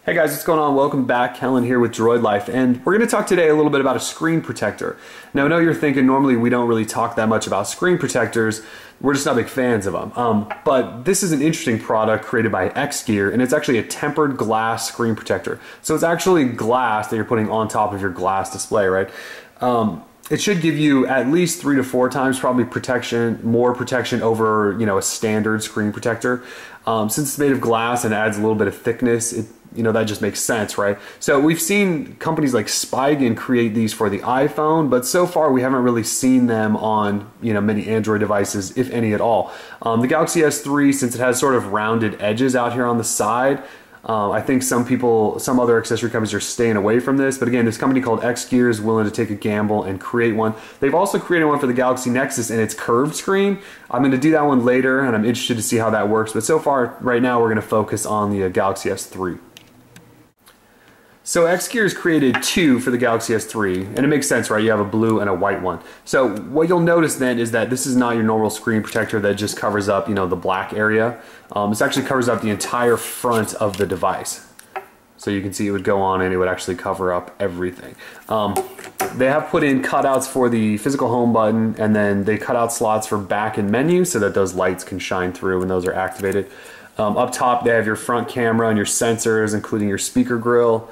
Hey guys, what's going on? Welcome back. Helen here with Droid Life, and we're going to talk today a little bit about a screen protector. Now I know you're thinking normally we don't really talk that much about screen protectors, we're just not big fans of them. But this is an interesting product created by XGEAR, and it's actually a tempered glass screen protector. So it's actually glass that you're putting on top of your glass display, right? It should give you at least 3 to 4 times probably more protection over, a standard screen protector. Since it's made of glass and adds a little bit of thickness, that just makes sense, right? So we've seen companies like Spigen create these for the iPhone, but so far we haven't really seen them on, many Android devices, if any at all. The Galaxy S3, since it has sort of rounded edges out here on the side, I think some other accessory companies are staying away from this, but again, this company called XGEAR is willing to take a gamble and create one. They've also created one for the Galaxy Nexus and its curved screen. I'm going to do that one later, and I'm interested to see how that works, but so far, right now, we're going to focus on the Galaxy S3. So XGEAR has created 2 for the Galaxy S3, and it makes sense, right? You have a blue and a white one. So what you'll notice then is that this is not your normal screen protector that just covers up, the black area. This actually covers up the entire front of the device. So you can see it would go on and it would actually cover up everything. They have put in cutouts for the physical home button, and then they cut out slots for back and menu so that those lights can shine through when those are activated. Up top, they have your front camera and your sensors, including your speaker grill.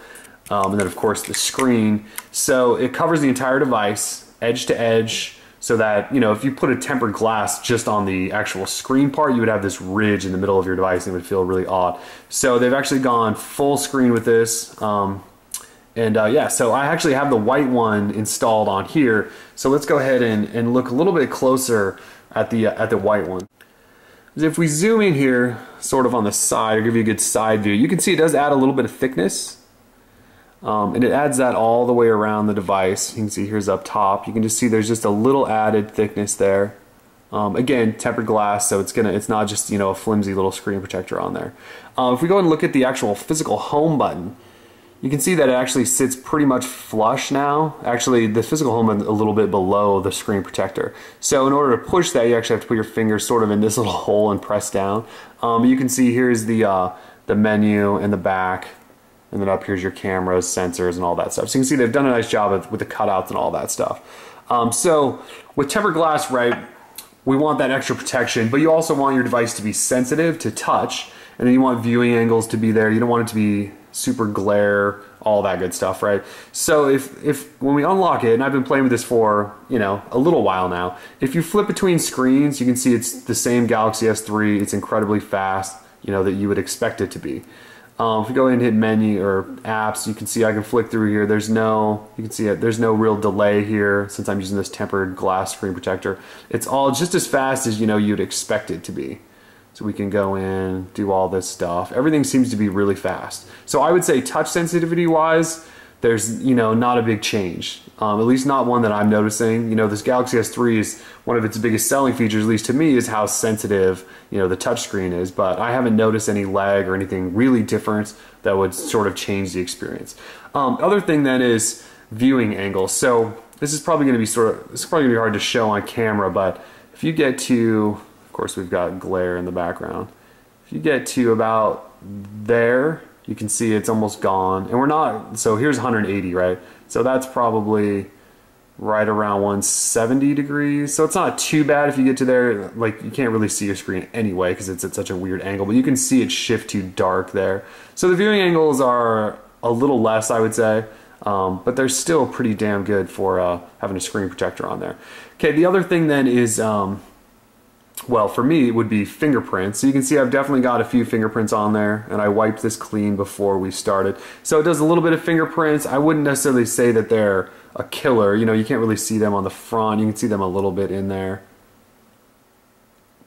And then of course the screen. So it covers the entire device, edge to edge, so that, if you put a tempered glass just on the actual screen part, you would have this ridge in the middle of your device and it would feel really odd. So they've actually gone full screen with this. Yeah, so I actually have the white one installed on here. So let's go ahead and look a little bit closer at the white one. If we zoom in here, sort of on the side, or give you a good side view, you can see it does add a little bit of thickness. And it adds that all the way around the device. You can see here's up top. You can just see there's just a little added thickness there. Again, tempered glass, so it's not just a flimsy little screen protector on there. If we go and look at the actual physical home button, you can see that it actually sits pretty much flush now. Actually, the physical home button is a little bit below the screen protector. So in order to push that, you actually have to put your finger sort of in this little hole and press down. You can see here's the menu in the back. And then up here's your cameras, sensors, and all that stuff. So you can see they've done a nice job with the cutouts and all that stuff. So with tempered glass, right, we want that extra protection, but you also want your device to be sensitive to touch, and then you want viewing angles to be there. You don't want it to be super glare, all that good stuff, right? So if when we unlock it, and I've been playing with this for, a little while now, if you flip between screens, you can see it's the same Galaxy S3. It's incredibly fast, that you would expect it to be. If we go ahead and hit menu or apps, you can see I can flick through here. There's no real delay here since I'm using this tempered glass screen protector. It's all just as fast as you'd expect it to be. So we can go in, do all this stuff. Everything seems to be really fast. So I would say touch sensitivity wise, there's not a big change. At least not one that I'm noticing. This Galaxy S3 is one of its biggest selling features, at least to me, is how sensitive the touchscreen is. But I haven't noticed any lag or anything really different that would sort of change the experience. Other thing then is viewing angles. So this is probably going to be hard to show on camera, but if you get to, of course, we've got glare in the background. If you get to about there, you can see it's almost gone, and we're not, so here's 180, right? So that's probably right around 170 degrees. So it's not too bad if you get to there. Like, you can't really see your screen anyway because it's at such a weird angle, but you can see it shift to dark there. So the viewing angles are a little less, I would say, but they're still pretty damn good for having a screen protector on there. Okay, the other thing then is, well, for me, it would be fingerprints. So you can see I've definitely got a few fingerprints on there, and I wiped this clean before we started. So it does a little bit of fingerprints. I wouldn't necessarily say that they're a killer. You can't really see them on the front. You can see them a little bit in there.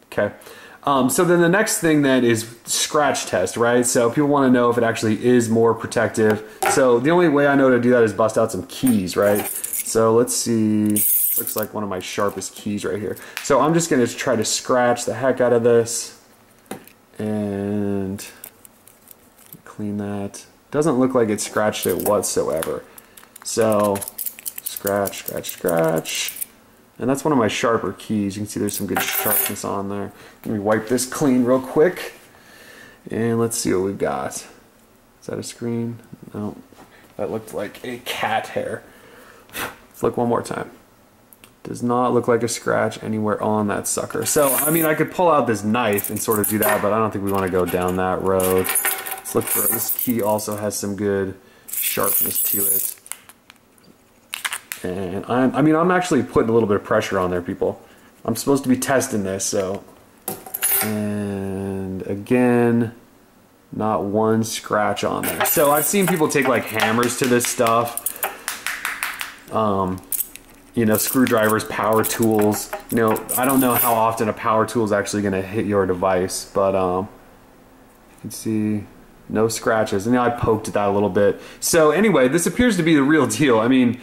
Okay. So then the next thing then is scratch test, right? So people want to know if it actually is more protective. So the only way I know to do that is bust out some keys, right? So let's see. Looks like one of my sharpest keys right here. So I'm just going to try to scratch the heck out of this and clean that. Doesn't look like it scratched it whatsoever. So scratch, scratch, scratch. And that's one of my sharper keys. You can see there's some good sharpness on there. Let me wipe this clean real quick. And let's see what we've got. Is that a screen? No. That looked like a cat hair. Let's look one more time. Does not look like a scratch anywhere on that sucker. So, I mean, I could pull out this knife and sort of do that, but I don't think we want to go down that road. Let's look for, this key also has some good sharpness to it. And I'm actually putting a little bit of pressure on there, people. I'm supposed to be testing this, so. And again, not one scratch on there. So I've seen people take like hammers to this stuff. You know, screwdrivers, power tools. You know, I don't know how often a power tool is actually going to hit your device, but you can see no scratches. And I poked at that a little bit. So anyway, this appears to be the real deal. I mean,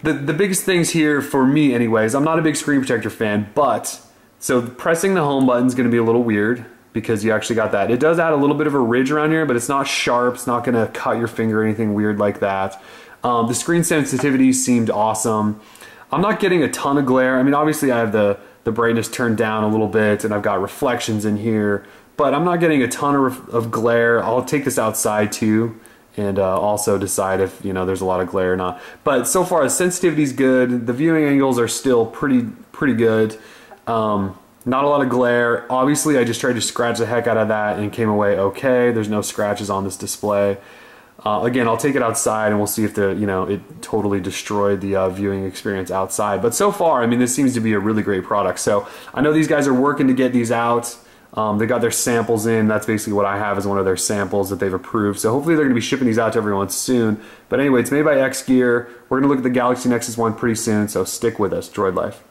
the biggest things here for me anyways, I'm not a big screen protector fan, but so pressing the home button is going to be a little weird because you actually got that. It does add a little bit of a ridge around here, but it's not sharp. It's not going to cut your finger or anything weird like that. The screen sensitivity seemed awesome. I'm not getting a ton of glare. I mean, obviously I have the brightness turned down a little bit and I've got reflections in here, but I'm not getting a ton of glare. I'll take this outside too and also decide if, you know, there's a lot of glare or not. But so far the sensitivity is good. The viewing angles are still pretty good. Not a lot of glare. Obviously I just tried to scratch the heck out of that and came away okay. There's no scratches on this display. Again, I'll take it outside and we'll see if it totally destroyed the viewing experience outside. But so far, I mean, this seems to be a really great product. So I know these guys are working to get these out. They got their samples in. That's basically what I have as one of their samples that they've approved. So hopefully they're going to be shipping these out to everyone soon. But anyway, it's made by XGEAR. We're going to look at the Galaxy Nexus 1 pretty soon, so stick with us. Droid Life.